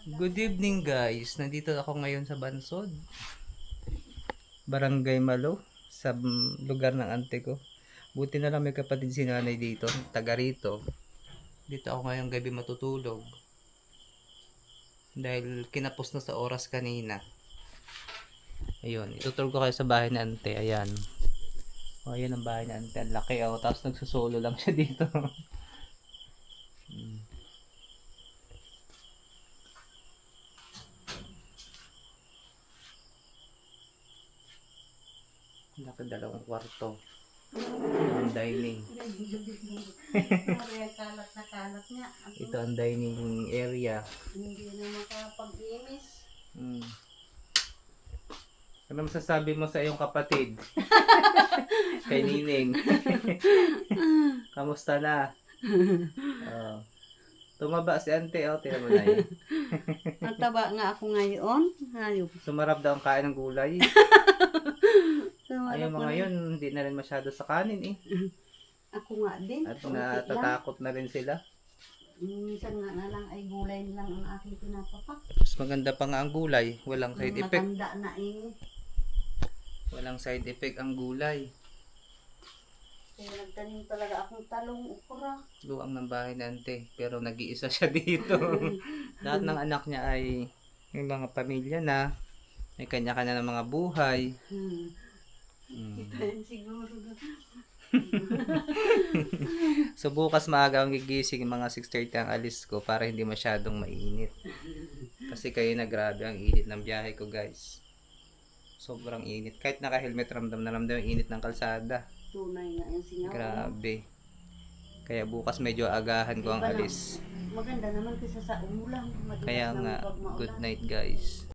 Good evening guys, nandito ako ngayon sa Bansod, Barangay Malo, sa lugar ng ante ko. Buti na lang may kapatid si nanay dito, taga rito. Dito ako ngayong gabi matutulog. Dahil kinapos na sa oras kanina. Ayun, itutulog ko kayo sa bahay ni ante, ayan. O, ayan ang bahay ni ante, ang laki oh, tapos nagsusolo lang siya dito. Laki, dalawang kwarto. Ang dining. Kalat na kalat niya. Ito ang dining area. Hindi na makapag-inis. Ano masasabi mo sa iyong kapatid? Kay Nining. Kamusta na? Oh. Tumaba si ante, oh, tira mo na yun. Mataba nga ako ngayon. Hayop. Sumarap daw ang kain ng gulay. Sumarap Ayun mga na- yun, hindi na rin masyado sa kanin eh. Ako nga din. At Kaunti lang. natatakot na rin sila. Minsan nga na lang ay gulay lang ang aking pinapapak. Mas maganda pa nga ang gulay. Walang side effect. Matanda na eh. Walang side effect ang gulay. Kaya nagtanim talaga akong talong ukra. Luang ng bahay ni ante. Pero nag-iisa siya dito. Lahat ng anak niya ay may mga pamilya na. May kanya-kanya ng mga buhay. Kaya siguro na. So bukas maaga ang gigising, mga 6:30 ang alis ko para hindi masyadong mainit. Kasi kayo na grabe ang init ng biyahe ko guys. Sobrang init. Kahit naka-helmet ramdam na ramdam yung init ng kalsada. Tunay nga yung singaw. Grabe. Kaya bukas medyo agahan ko ang alis. Maganda naman kasi sa umulan. Madalas Kaya naman nga, pag maulan. good night guys.